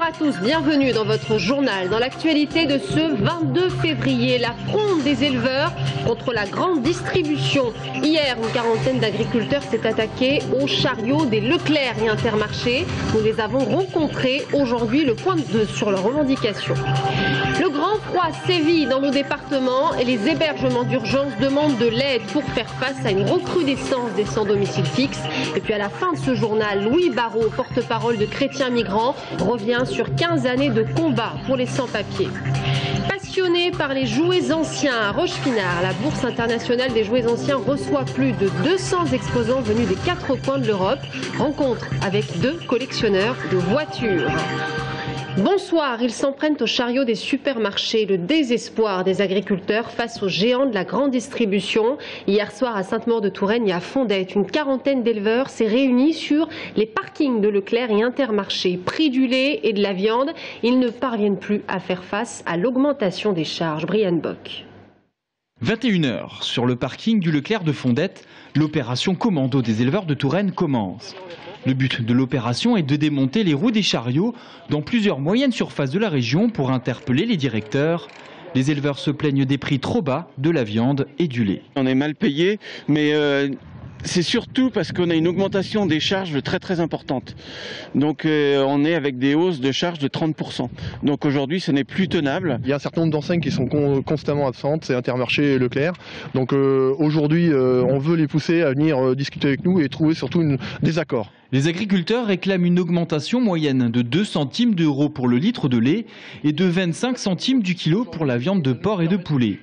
à tous, bienvenue dans votre journal. Dans l'actualité de ce 22 février, la fronde des éleveurs contre la grande distribution. Hier, une quarantaine d'agriculteurs s'est attaquée aux chariots des Leclerc et Intermarché. Nous les avons rencontrés. Aujourd'hui, le point sur leurs revendications. Le grand froid sévit dans nos départements et les hébergements d'urgence demandent de l'aide pour faire face à une recrudescence des sans-domicile fixe. Et puis à la fin de ce journal, Louis Barrault, porte-parole de Chrétiens Migrants, revient sur 15 années de combat pour les sans-papiers. Passionné par les jouets anciens à Rochepinard, la Bourse internationale des jouets anciens reçoit plus de 200 exposants venus des 4 coins de l'Europe. Rencontre avec 2 collectionneurs de voitures. Bonsoir, ils s'en prennent aux chariots des supermarchés, le désespoir des agriculteurs face aux géants de la grande distribution. Hier soir à Sainte-Maure-de-Touraine et à Fondette, une quarantaine d'éleveurs s'est réunie sur les parkings de Leclerc et Intermarché. Prix du lait et de la viande, ils ne parviennent plus à faire face à l'augmentation des charges. Brian Bock. 21 h sur le parking du Leclerc de Fondette, l'opération commando des éleveurs de Touraine commence. Le but de l'opération est de démonter les roues des chariots dans plusieurs moyennes surfaces de la région pour interpeller les directeurs. Les éleveurs se plaignent des prix trop bas de la viande et du lait. On est mal payé, mais c'est surtout parce qu'on a une augmentation des charges très importante. Donc on est avec des hausses de charges de 30%. Donc aujourd'hui ce n'est plus tenable. Il y a un certain nombre d'enseignes qui sont constamment absentes, c'est Intermarché et Leclerc. Donc aujourd'hui on veut les pousser à venir discuter avec nous et trouver surtout des accords. Les agriculteurs réclament une augmentation moyenne de 2 centimes d'euros pour le litre de lait et de 25 centimes du kilo pour la viande de porc et de poulet.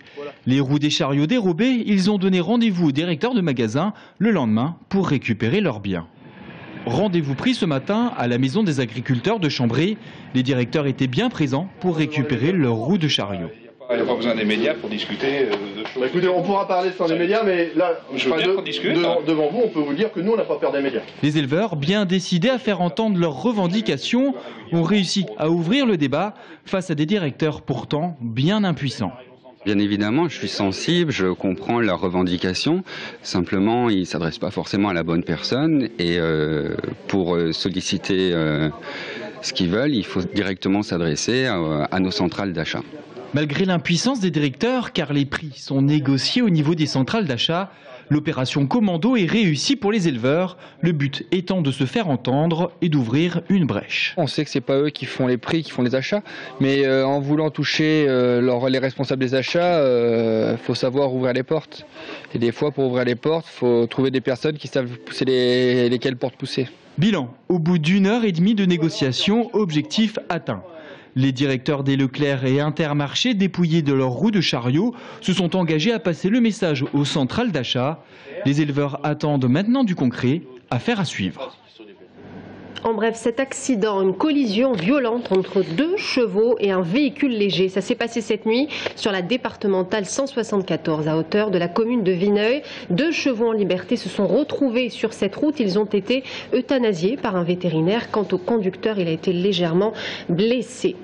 Les roues des chariots dérobées, ils ont donné rendez-vous au directeur de magasin le lendemain pour récupérer leurs biens. Rendez-vous pris ce matin à la maison des agriculteurs de Chambray. Les directeurs étaient bien présents pour récupérer leurs roues de chariot. Il n'y a pas besoin des médias pour discuter de choses. Écoutez, on pourra parler sans les médias, mais là, devant vous, on peut vous dire que nous, on n'a pas peur des médias. Les éleveurs, bien décidés à faire entendre leurs revendications, ont réussi à ouvrir le débat face à des directeurs pourtant bien impuissants. Bien évidemment, je suis sensible, je comprends leurs revendications. Simplement, ils ne s'adressent pas forcément à la bonne personne. Et pour solliciter ce qu'ils veulent, il faut directement s'adresser à nos centrales d'achat. Malgré l'impuissance des directeurs, car les prix sont négociés au niveau des centrales d'achat, l'opération commando est réussie pour les éleveurs, le but étant de se faire entendre et d'ouvrir une brèche. On sait que ce n'est pas eux qui font les prix, qui font les achats, mais en voulant toucher les responsables des achats, faut savoir ouvrir les portes. Et des fois, pour ouvrir les portes, il faut trouver des personnes qui savent pousser lesquelles portes pousser. Bilan, au bout d'1 heure et demie de négociations, objectif atteint. Les directeurs des Leclerc et Intermarché, dépouillés de leurs roues de chariot, se sont engagés à passer le message aux centrales d'achat. Les éleveurs attendent maintenant du concret, affaire à suivre. En bref, cet accident, une collision violente entre 2 chevaux et un véhicule léger. Ça s'est passé cette nuit sur la départementale 174 à hauteur de la commune de Vineuil. 2 chevaux en liberté se sont retrouvés sur cette route. Ils ont été euthanasiés par un vétérinaire. Quant au conducteur, il a été légèrement blessé.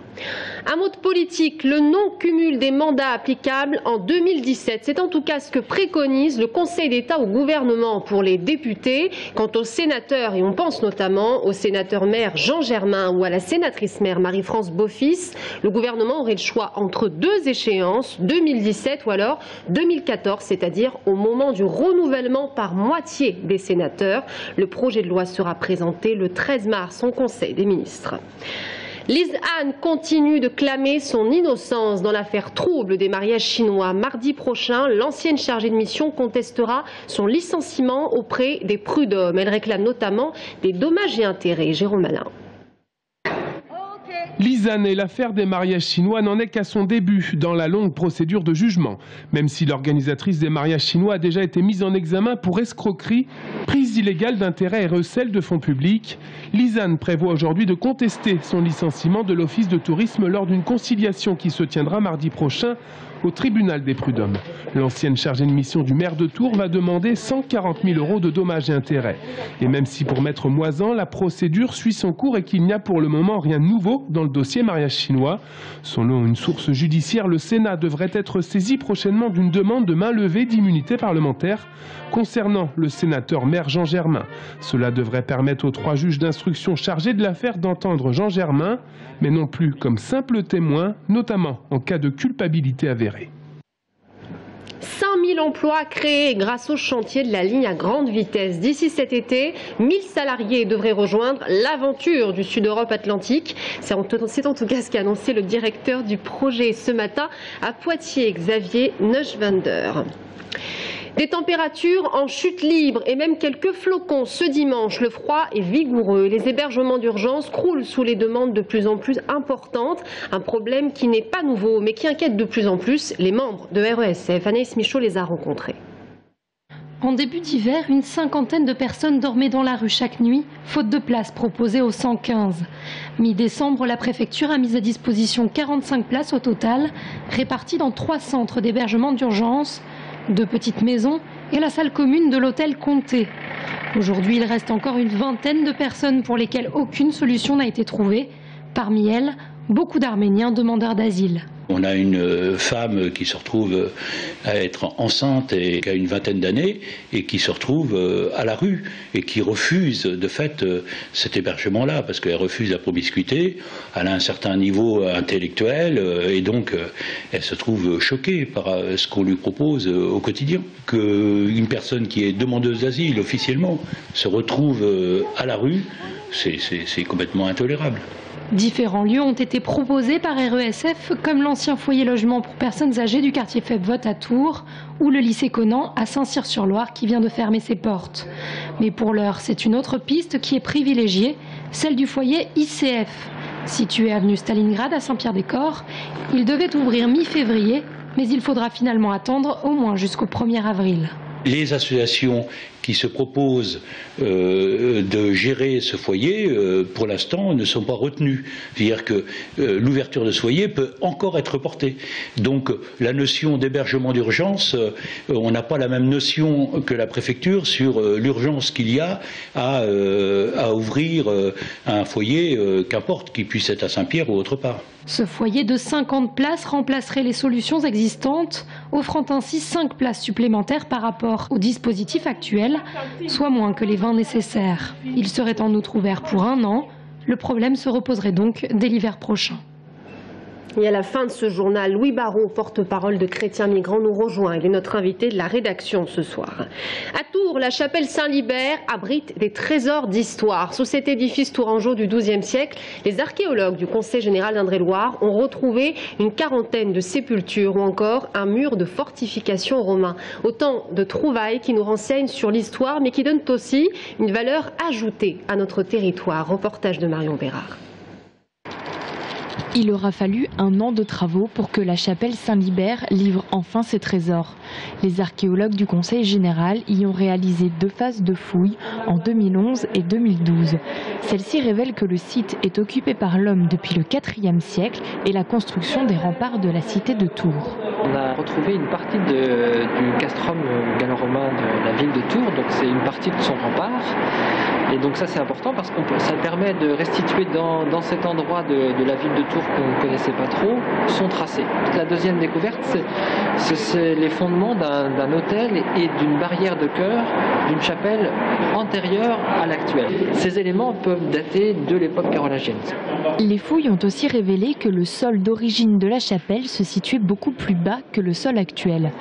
Un mot de politique, le non-cumul des mandats applicables en 2017. C'est en tout cas ce que préconise le Conseil d'État au gouvernement pour les députés. Quant aux sénateurs, et on pense notamment au sénateur maire Jean Germain ou à la sénatrice maire Marie-France Beaufils, le gouvernement aurait le choix entre 2 échéances, 2017 ou alors 2014, c'est-à-dire au moment du renouvellement par moitié des sénateurs. Le projet de loi sera présenté le 13 mars au Conseil des ministres. Lise Anne continue de clamer son innocence dans l'affaire trouble des mariages chinois. Mardi prochain, l'ancienne chargée de mission contestera son licenciement auprès des prud'hommes. Elle réclame notamment des dommages et intérêts. Jérôme Malin. Lise Anne et l'affaire des mariages chinois n'en est qu'à son début dans la longue procédure de jugement. Même si l'organisatrice des mariages chinois a déjà été mise en examen pour escroquerie, prise illégale d'intérêts et recel de fonds publics, Lise Anne prévoit aujourd'hui de contester son licenciement de l'Office de tourisme lors d'une conciliation qui se tiendra mardi prochain au tribunal des prud'hommes. L'ancienne chargée de mission du maire de Tours va demander 140 000 € de dommages et intérêts. Et même si pour Maître Moisan, la procédure suit son cours et qu'il n'y a pour le moment rien de nouveau dans le le dossier mariage chinois. Selon une source judiciaire, le Sénat devrait être saisi prochainement d'une demande de main levée d'immunité parlementaire concernant le sénateur maire Jean Germain. Cela devrait permettre aux 3 juges d'instruction chargés de l'affaire d'entendre Jean Germain, mais non plus comme simple témoin, notamment en cas de culpabilité avérée. 5000 emplois créés grâce au chantier de la ligne à grande vitesse. D'ici cet été, 1000 salariés devraient rejoindre l'aventure du Sud-Europe Atlantique. C'est en tout cas ce qu'a annoncé le directeur du projet ce matin à Poitiers, Xavier Neuschwander. Des températures en chute libre et même quelques flocons ce dimanche. Le froid est vigoureux. Les hébergements d'urgence croulent sous les demandes de plus en plus importantes. Un problème qui n'est pas nouveau mais qui inquiète de plus en plus les membres de RESF. Anaïs Michaud les a rencontrés. En début d'hiver, une cinquantaine de personnes dormaient dans la rue chaque nuit, faute de place proposée au 115. Mi-décembre, la préfecture a mis à disposition 45 places au total, réparties dans 3 centres d'hébergement d'urgence, 2 petites maisons et la salle commune de l'hôtel Comté. Aujourd'hui, il reste encore une vingtaine de personnes pour lesquelles aucune solution n'a été trouvée. Parmi elles, beaucoup d'Arméniens demandeurs d'asile. On a une femme qui se retrouve à être enceinte et qui a une vingtaine d'années et qui se retrouve à la rue et qui refuse de fait cet hébergement-là parce qu'elle refuse la promiscuité, elle a un certain niveau intellectuel et donc elle se trouve choquée par ce qu'on lui propose au quotidien. Qu'une personne qui est demandeuse d'asile officiellement se retrouve à la rue, c'est complètement intolérable. Différents lieux ont été proposés par RESF, comme l'ancien foyer logement pour personnes âgées du quartier Febvot à Tours ou le lycée Conan à Saint-Cyr-sur-Loire qui vient de fermer ses portes. Mais pour l'heure, c'est une autre piste qui est privilégiée, celle du foyer ICF. Situé avenue Stalingrad à Saint-Pierre-des-Corps, il devait ouvrir mi-février, mais il faudra finalement attendre au moins jusqu'au 1er avril. Les associations qui se proposent de gérer ce foyer, pour l'instant, ne sont pas retenues. C'est-à-dire que l'ouverture de ce foyer peut encore être reportée. Donc la notion d'hébergement d'urgence, on n'a pas la même notion que la préfecture sur l'urgence qu'il y a à ouvrir un foyer, qu'importe, qui puisse être à Saint-Pierre ou autre part. Ce foyer de 50 places remplacerait les solutions existantes, offrant ainsi 5 places supplémentaires par rapport au dispositif actuel, soit moins que les 20 nécessaires. Il serait en outre ouvert pour 1 an. Le problème se reposerait donc dès l'hiver prochain. Et à la fin de ce journal, Louis Barrault, porte-parole de Chrétiens Migrants, nous rejoint. Il est notre invité de la rédaction ce soir. À Tours, la chapelle Saint-Libert abrite des trésors d'histoire. Sous cet édifice tourangeau du XIIe siècle, les archéologues du Conseil général d'Indre-et-Loire ont retrouvé une quarantaine de sépultures ou encore un mur de fortification romain. Autant de trouvailles qui nous renseignent sur l'histoire mais qui donnent aussi une valeur ajoutée à notre territoire. Reportage de Marion Bérard. Il aura fallu 1 an de travaux pour que la chapelle Saint-Libert livre enfin ses trésors. Les archéologues du Conseil général y ont réalisé 2 phases de fouilles en 2011 et 2012. Celle-ci révèle que le site est occupé par l'homme depuis le IVe siècle et la construction des remparts de la cité de Tours. On a retrouvé une partie du castrum gallo-romain de la ville de Tours, donc c'est une partie de son rempart. Et donc ça c'est important parce que ça permet de restituer dans cet endroit de la ville de Tours qu'on ne connaissait pas trop, son tracé. La deuxième découverte, c'est les fondements d'un autel et d'une barrière de chœur, d'une chapelle antérieure à l'actuelle. Ces éléments peuvent dater de l'époque carolingienne. Les fouilles ont aussi révélé que le sol d'origine de la chapelle se situait beaucoup plus bas que le sol actuel.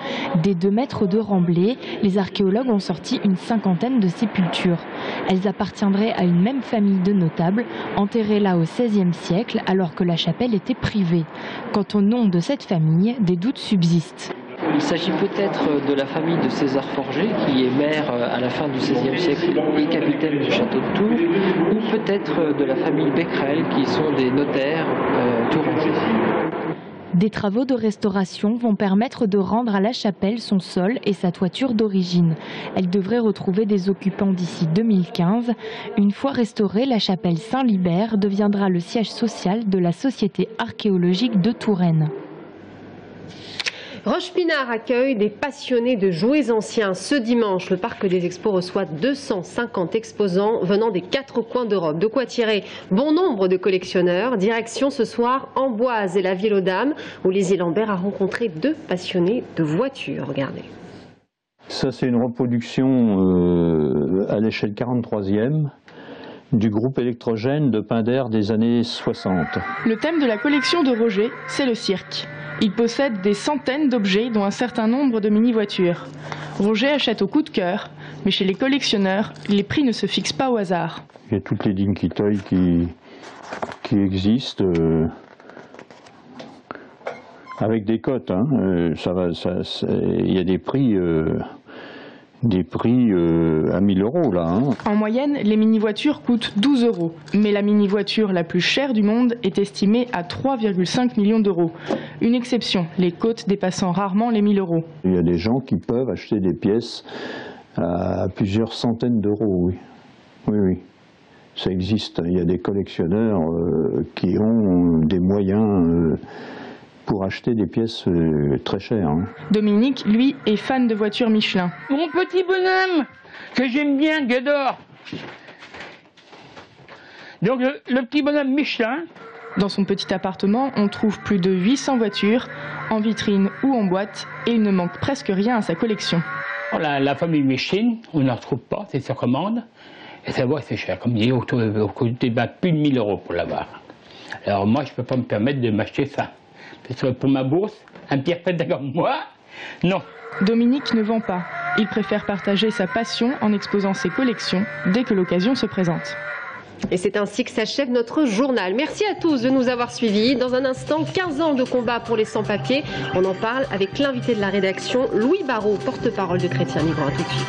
Des 2 mètres de remblai, les archéologues ont sorti une 50aine de sépultures. Elles appartiendraient à une même famille de notables, enterrés là au XVIe siècle alors que la chapelle était privée. Quant au nom de cette famille, des doutes subsistent. Il s'agit peut-être de la famille de César Forger, qui est maire à la fin du XVIe siècle et capitaine du château de Tours, ou peut-être de la famille Becquerel, qui sont des notaires tourangais. Des travaux de restauration vont permettre de rendre à la chapelle son sol et sa toiture d'origine. Elle devrait retrouver des occupants d'ici 2015. Une fois restaurée, la chapelle Saint-Libert deviendra le siège social de la Société archéologique de Touraine. Roche-Pinard accueille des passionnés de jouets anciens. Ce dimanche, le Parc des Expos reçoit 250 exposants venant des 4 coins d'Europe. De quoi attirer bon nombre de collectionneurs. Direction ce soir Amboise et la Ville aux Dames, où Lizzie Lambert a rencontré 2 passionnés de voitures. Regardez. Ça, c'est une reproduction à l'échelle 43e du groupe électrogène de Pinder des années 60. Le thème de la collection de Roger, c'est le cirque. Il possède des centaines d'objets, dont un certain nombre de mini-voitures. Roger achète au coup de cœur, mais chez les collectionneurs, les prix ne se fixent pas au hasard. Il y a toutes les Dinky Toys qui existent, avec des cotes. Hein. Il y a des prix à 1000 € là. Hein. En moyenne, les mini-voitures coûtent 12 €, mais la mini-voiture la plus chère du monde est estimée à 3,5 millions d'euros. Une exception, les cotes dépassant rarement les 1000 €. Il y a des gens qui peuvent acheter des pièces à plusieurs centaines d'euros, oui. Oui, oui. Ça existe. Il y a des collectionneurs qui ont des moyens pour acheter des pièces très chères. Hein. Dominique, lui, est fan de voitures Michelin. Mon petit bonhomme, que j'aime bien, Gador. Donc le petit bonhomme Michelin. Dans son petit appartement, on trouve plus de 800 voitures, en vitrine ou en boîte, et il ne manque presque rien à sa collection. La famille Michelin, on n'en retrouve pas, c'est sur commande. Et ça va, c'est cher, comme dit, plus de 1000 € pour l'avoir. Alors moi, je ne peux pas me permettre de m'acheter ça. Parce que pour ma bourse, un Pierre Fête comme moi, non. Dominique ne vend pas. Il préfère partager sa passion en exposant ses collections dès que l'occasion se présente. Et c'est ainsi que s'achève notre journal. Merci à tous de nous avoir suivis. Dans un instant, 15 ans de combat pour les sans-papiers. On en parle avec l'invité de la rédaction, Louis Barrault, porte-parole de Chrétiens Migrants. À tout de suite.